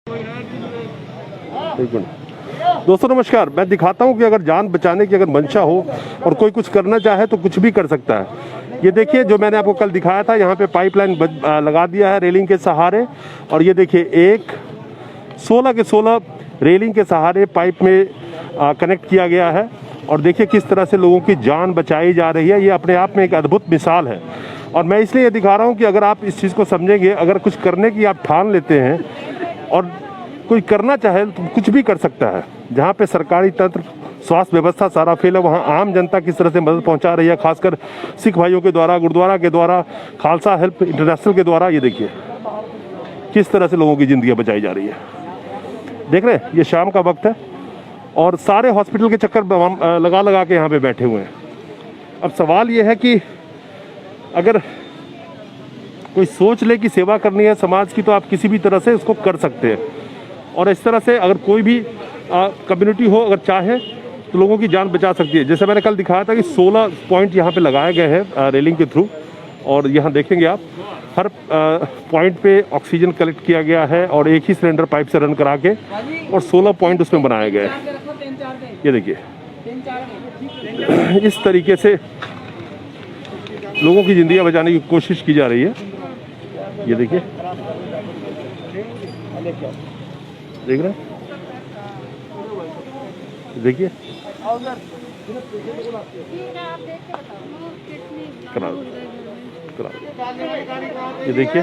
एक मिनट दोस्तों, नमस्कार। मैं दिखाता हूं कि अगर जान बचाने की अगर मंशा हो और कोई कुछ करना चाहे तो कुछ भी कर सकता है। ये देखिए, जो मैंने आपको कल दिखाया था, यहाँ पे पाइपलाइन लगा दिया है रेलिंग के सहारे। और ये देखिए, 16 के 16 रेलिंग के सहारे पाइप में कनेक्ट किया गया है। और देखिए किस तरह से लोगों की जान बचाई जा रही है। ये अपने आप में एक अद्भुत मिसाल है। और मैं इसलिए ये दिखा रहा हूँ कि अगर आप इस चीज़ को समझेंगे, अगर कुछ करने की आप ठान लेते हैं और कोई करना चाहे तो कुछ भी कर सकता है। जहाँ पे सरकारी तंत्र, स्वास्थ्य व्यवस्था सारा फेल है, वहाँ आम जनता किस तरह से मदद पहुँचा रही है, खासकर सिख भाइयों के द्वारा, गुरुद्वारा के द्वारा, खालसा हेल्प इंटरनेशनल के द्वारा। ये देखिए किस तरह से लोगों की ज़िंदगी बचाई जा रही है। देख रहे हैं, ये शाम का वक्त है और सारे हॉस्पिटल के चक्कर लगा लगा के यहाँ पे बैठे हुए हैं। अब सवाल ये है कि अगर कोई सोच ले कि सेवा करनी है समाज की, तो आप किसी भी तरह से इसको कर सकते हैं। और इस तरह से अगर कोई भी कम्युनिटी हो, अगर चाहे तो लोगों की जान बचा सकती है। जैसे मैंने कल दिखाया था कि 16 पॉइंट यहाँ पे लगाए गए हैं रेलिंग के थ्रू। और यहाँ देखेंगे आप, हर पॉइंट पे ऑक्सीजन कलेक्ट किया गया है और एक ही सिलेंडर पाइप से रन करा के, और 16 पॉइंट उसमें बनाए गए हैं। ये देखिए, इस तरीके से लोगों की जिंदगी बचाने की कोशिश की जा रही है। ये देखिए, देख रहे हैं, देखिए ये देखिए।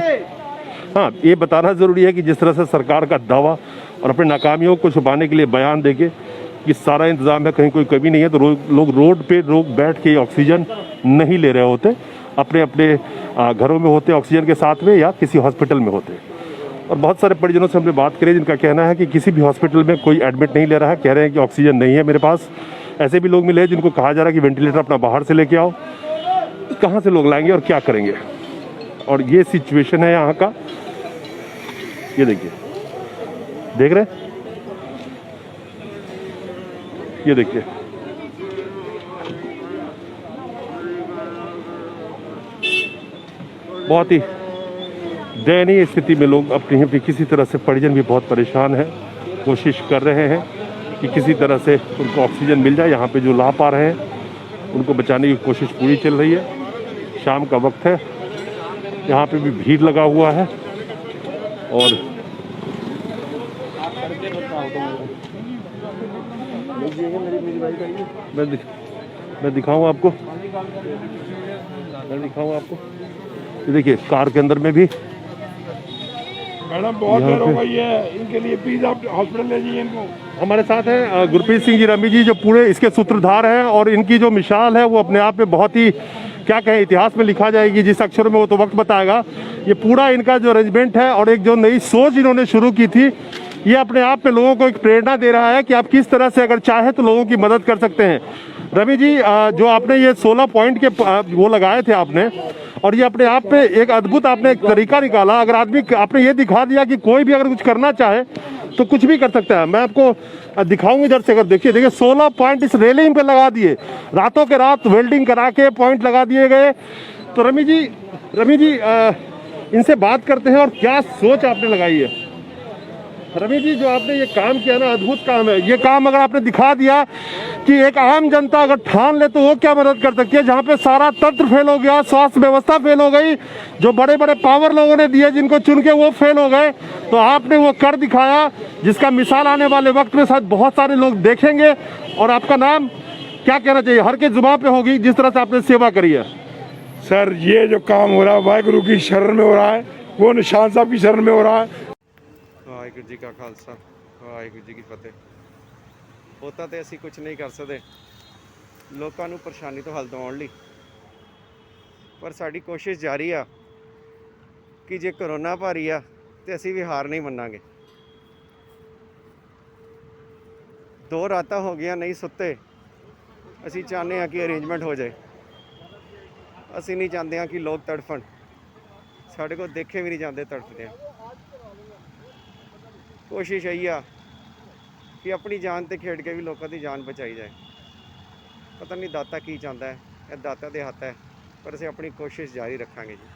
हाँ, ये बताना ज़रूरी है कि जिस तरह से सरकार का दावा और अपने नाकामियों को छुपाने के लिए बयान देके कि सारा इंतज़ाम है, कहीं कोई कमी नहीं है, तो लोग रोड पे बैठ के ऑक्सीजन नहीं ले रहे होते, अपने अपने घरों में होते ऑक्सीजन के साथ में, या किसी हॉस्पिटल में होते। और बहुत सारे परिजनों से हमने बात करी जिनका कहना है कि किसी भी हॉस्पिटल में कोई एडमिट नहीं ले रहा है, कह रहे हैं कि ऑक्सीजन नहीं है मेरे पास। ऐसे भी लोग मिले जिनको कहा जा रहा है कि वेंटिलेटर अपना बाहर से लेके आओ। कहाँ से लोग लाएंगे और क्या करेंगे? और ये सिचुएशन है यहाँ का। ये देखिए, देख रहे हैं, ये देखिए, बहुत ही दयनीय स्थिति में लोग अपनी किसी तरह से, परिजन भी बहुत परेशान है, कोशिश कर रहे हैं कि किसी तरह से उनको ऑक्सीजन मिल जाए। यहाँ पे जो ला पा रहे हैं उनको बचाने की कोशिश पूरी चल रही है। शाम का वक्त है, यहाँ पे भी भीड़ लगा हुआ है। और मैं दिखाऊँ आपको, ये देखिए, कार के अंदर में भी। मैडम बहुत देर हो गई है, इनके लिए प्लीज आप हॉस्पिटल ले जाइए इनको। हमारे साथ हैं गुरप्रीत सिंह जी रमी जी, जो पूरे इसके सूत्रधार हैं। और इनकी जो मिसाल है वो अपने आप में बहुत ही, क्या कहें, इतिहास में लिखा जाएगी। जिस अक्षर में वो तो वक्त बताएगा। ये पूरा इनका जो अरेंजमेंट है और एक जो नई सोच इन्होंने शुरू की थी, ये अपने आप में लोगों को एक प्रेरणा दे रहा है कि आप किस तरह से अगर चाहे तो लोगों की मदद कर सकते हैं। रवि जी, जो आपने ये 16 पॉइंट के वो लगाए थे आपने, और ये अपने आप में एक अद्भुत आपने एक तरीका निकाला। अगर आदमी, आपने ये दिखा दिया कि कोई भी अगर कुछ करना चाहे तो कुछ भी कर सकता है। मैं आपको दिखाऊंगी इधर से। अगर देखिए 16 पॉइंट इस रेलिंग पे लगा दिए, रातों के रात वेल्डिंग करा के पॉइंट लगा दिए गए। तो रमी जी, इनसे बात करते हैं और क्या सोच आपने लगाई है। रवि जी, जो आपने ये काम किया ना, अद्भुत काम है। ये काम अगर आपने दिखा दिया कि एक आम जनता अगर ठान ले तो वो क्या मदद कर सकती है। जहाँ पे सारा तंत्र फेल हो गया, स्वास्थ्य व्यवस्था फेल हो गई, जो बड़े बड़े पावर लोगों ने दिए जिनको चुन के वो फेल हो गए, तो आपने वो कर दिखाया, जिसका मिसाल आने वाले वक्त में शायद बहुत सारे लोग देखेंगे। और आपका नाम क्या कहना चाहिए, हर के जुबान पे होगी, जिस तरह से आपने सेवा करी है। सर, ये जो काम हो रहा है वाहिगुरु की शरण में हो रहा है, वो निशान साहब की शरण में हो रहा है। वाहिगुरू जी का खालसा, वाहिगुरू जी की फतेह। होता तो असी कुछ नहीं कर सकते लोगों को परेशानी तो हल दिवाउण लई, पर साडी कोशिश जारी आ कि जे करोना भारी आ तो असी भी हार नहीं मनांगे। 2 रातां हो गई नहीं सुते, असी चाहते हैं कि अरेंजमेंट हो जाए। असी नहीं चाहते हैं कि लोग तड़फन, साढ़े को देखे भी नहीं जाते तड़फदे। कोशिश यही आ कि अपनी जान ते खेड के भी लोगों की जान बचाई जाए। पता नहीं दाता की चाहता है, यह दाता के हत्थ है, पर असीं अपनी कोशिश जारी रखांगे जी।